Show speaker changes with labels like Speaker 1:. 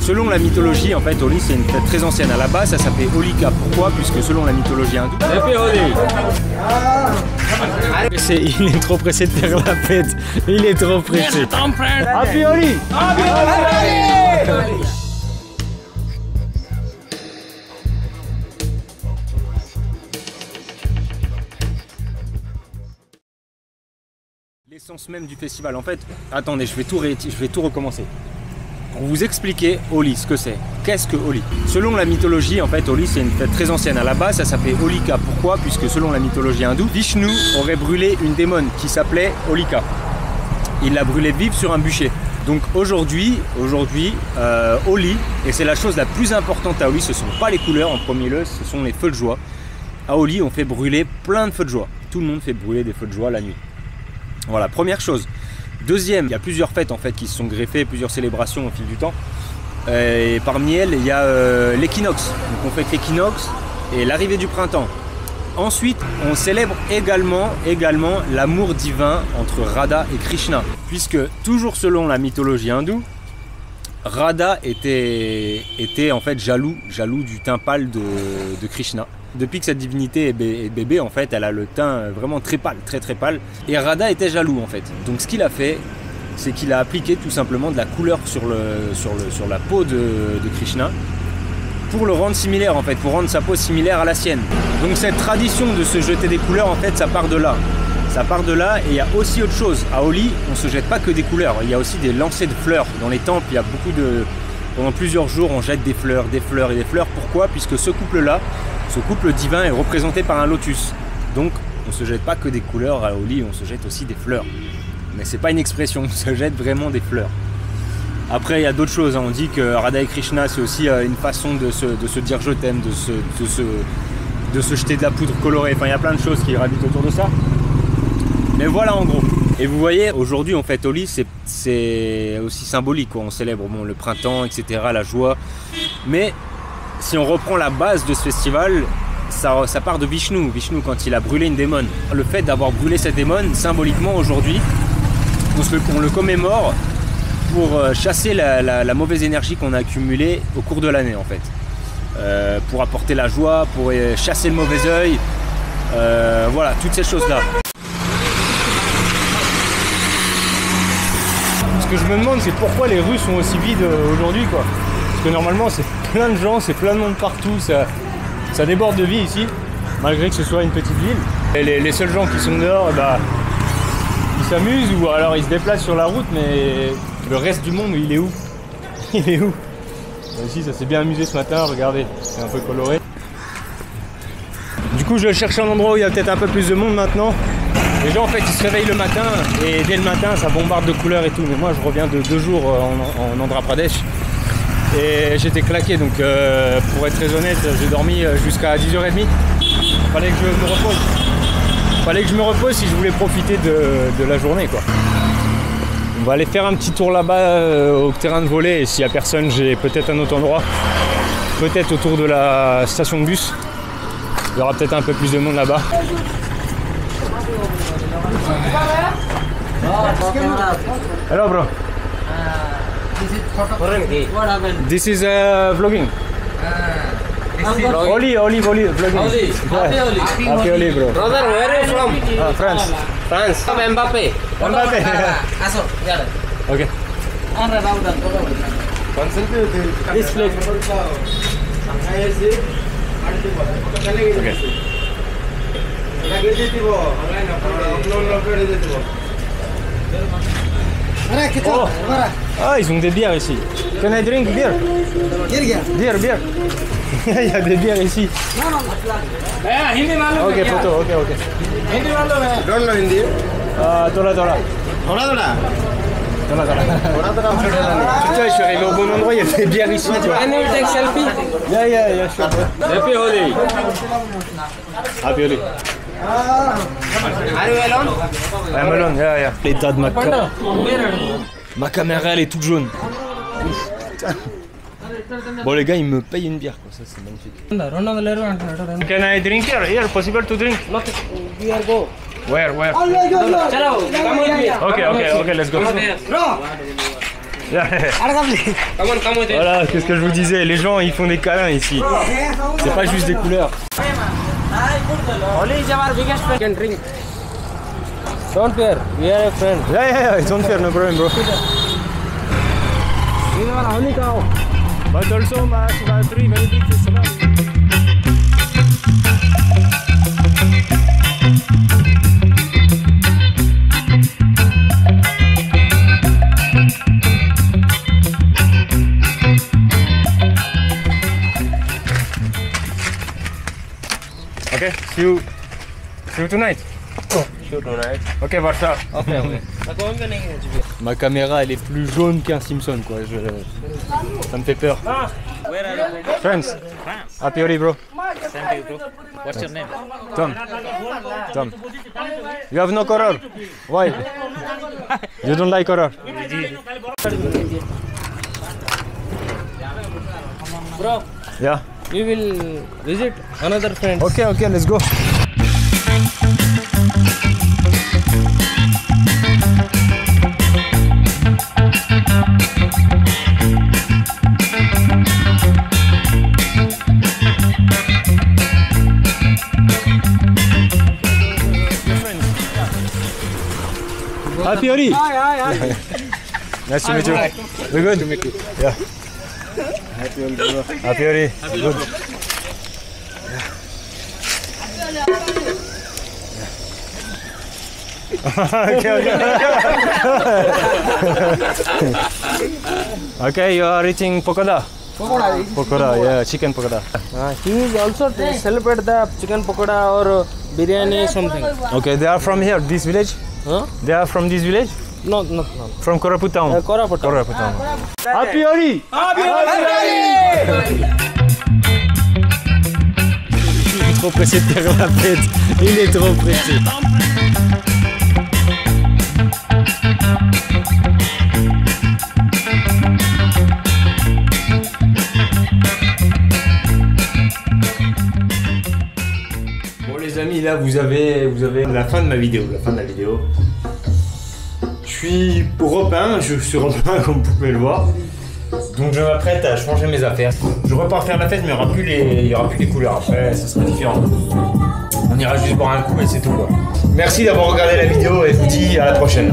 Speaker 1: Selon la mythologie, en fait, Holi c'est une fête très ancienne. À la base, ça s'appelait Holika. Pourquoi? Puisque selon la mythologie hindoue. Il est trop pressé de faire la fête. Il est trop pressé. Happy Holi! Happy Holi! L'essence même du festival, en fait, attendez, je vais tout recommencer. Pour vous expliquer Holi, ce que c'est. Qu'est-ce que Holi? Selon la mythologie, en fait, Holi c'est une fête très ancienne. À la base, ça s'appelait Holika. Pourquoi? Puisque selon la mythologie hindoue, Vishnu aurait brûlé une démone qui s'appelait Holika. Il l'a brûlée vive sur un bûcher. Donc aujourd'hui, Holi, et c'est la chose la plus importante à Holi, ce ne sont pas les couleurs en premier lieu, ce sont les feux de joie. À Holi, on fait brûler plein de feux de joie. Tout le monde fait brûler des feux de joie la nuit. Voilà, première chose. Deuxième, il y a plusieurs fêtes en fait qui se sont greffées, plusieurs célébrations au fil du temps. Et parmi elles, il y a l'équinoxe. Donc on fête l'équinoxe et l'arrivée du printemps. Ensuite, on célèbre également l'amour divin entre Radha et Krishna. Puisque, toujours selon la mythologie hindoue, Radha était en fait jaloux du teint pâle de Krishna. Depuis que cette divinité est bébé, en fait, elle a le teint vraiment très pâle, très pâle. Et Radha était jaloux, en fait. Donc ce qu'il a fait, c'est qu'il a appliqué tout simplement de la couleur sur la peau de Krishna pour le rendre similaire, en fait, pour rendre sa peau similaire à la sienne. Donc cette tradition de se jeter des couleurs, en fait, ça part de là. Ça part de là, et il y a aussi autre chose. À Holi, on ne se jette pas que des couleurs, il y a aussi des lancers de fleurs. Dans les temples, il y a beaucoup de... Pendant plusieurs jours, on jette des fleurs et des fleurs. Pourquoi? Puisque ce couple-là, ce couple divin est représenté par un lotus. Donc, on ne se jette pas que des couleurs à Holi, on se jette aussi des fleurs. Mais c'est pas une expression, on se jette vraiment des fleurs. Après, il y a d'autres choses. On dit que Radha et Krishna, c'est aussi une façon de se dire je t'aime, de se jeter de la poudre colorée. Enfin, il y a plein de choses qui gravitent autour de ça. Mais voilà en gros. Et vous voyez, aujourd'hui en fait Holi c'est aussi symbolique, quoi. On célèbre le printemps, etc., la joie. Mais si on reprend la base de ce festival, ça part de Vishnu. Vishnu quand il a brûlé une démone. Le fait d'avoir brûlé cette démone, symboliquement aujourd'hui, on le commémore pour chasser la mauvaise énergie qu'on a accumulée au cours de l'année en fait. Pour apporter la joie, pour chasser le mauvais œil. Voilà, toutes ces choses-là. Ce que je me demande, c'est pourquoi les rues sont aussi vides aujourd'hui, quoi. Parce que normalement, c'est plein de gens, c'est plein de monde partout, ça déborde de vie ici, malgré que ce soit une petite ville. Et les seuls gens qui sont dehors, bah, ils s'amusent ou alors ils se déplacent sur la route, mais le reste du monde, il est où? Il est où? Ici, ça s'est bien amusé ce matin, regardez, c'est un peu coloré. Du coup, je cherche un endroit où il y a peut-être un peu plus de monde maintenant. Les gens en fait ils se réveillent le matin et dès le matin ça bombarde de couleurs et tout. Mais moi je reviens de 2 jours en Andhra Pradesh et j'étais claqué, donc pour être très honnête j'ai dormi jusqu'à 10h30. Fallait que je me repose. Fallait que je me repose si je voulais profiter de la journée, quoi. On va aller faire un petit tour là-bas au terrain de volley et s'il n'y a personne j'ai peut-être un autre endroit. Peut-être autour de la station de bus. Il y aura peut-être un peu plus de monde là-bas. Hello bro. This is vlogging. Holi vlogging. Happy Holi bro.
Speaker 2: Brother, where are you from?
Speaker 1: France.
Speaker 2: France. Mbappe.
Speaker 1: Mbappe. Okay. This place. Okay. Oh. Ah, ils ont des bières ici. Can I drink beer? Beer. Il y a des bières ici. Ok, photo, ok.
Speaker 2: Don't know Hindi.
Speaker 1: Tola. Putain, je suis arrivé au bon endroit, il y a des bières ici.
Speaker 2: Can you take selfie?
Speaker 1: Yeah, sure.
Speaker 2: Happy Holi.
Speaker 1: Happy Holi.
Speaker 2: Are you alone?
Speaker 1: I'm alone, yeah. L'état de ma caméra. Ma caméra, elle est toute jaune. Ouf, putain. Bon, les gars, ils me payent une bière, quoi. Ça, c'est magnifique. Can I drink here? Here, possible to drink?
Speaker 2: Here, go.
Speaker 1: Where?
Speaker 2: Chalo, come with me.
Speaker 1: Okay, let's go. Voilà, qu'est-ce que je vous disais, les gens ils font des câlins ici. C'est pas juste des couleurs.
Speaker 2: Oli is our biggest friend. Can drink. Don't fear, we are a friend.
Speaker 1: Yeah, don't fear, no problem, bro.
Speaker 2: This is our Oli cow.
Speaker 1: But also, three very big festival. Okay, see you tonight.
Speaker 2: Shoot tonight.
Speaker 1: Ok, Varsa.
Speaker 2: Okay.
Speaker 1: Ma caméra, elle est plus jaune qu'un Simpson, quoi. Ça me fait peur.
Speaker 2: Where are you?
Speaker 1: Friends. Happy Holi, bro.
Speaker 2: Same to you, bro. What's your name?
Speaker 1: Tom. You have no color. Why? You don't like color.
Speaker 2: Bro,
Speaker 1: Yeah.
Speaker 2: we will visit another friend.
Speaker 1: Okay, let's go. Happy Holi.
Speaker 2: Hi.
Speaker 1: Nice to meet you. We good? To meet you. Yeah. Happy Holi. Good. Okay, you are eating pakoda. Pakoda, yeah, chicken pakoda.
Speaker 2: He is also celebrate the chicken pakoda or biryani something.
Speaker 1: Okay, they are from here, this village.
Speaker 2: Huh?
Speaker 1: They are from this village.
Speaker 2: No.
Speaker 1: From Koraput town.
Speaker 2: Koraput.
Speaker 1: Koraput town. Happy Holi.
Speaker 2: Happy Holi!
Speaker 1: Il est trop pressé de faire la fête. Il est trop pressé. Bon les amis, là vous avez la fin de ma vidéo. Je suis repeint, je suis repeint comme vous pouvez le voir. Donc je m'apprête à changer mes affaires. Je repars faire la fête, mais il n'y aura plus les couleurs. Après, ça sera différent. On ira juste boire un coup et c'est tout quoi. Merci d'avoir regardé la vidéo et je vous dis à la prochaine.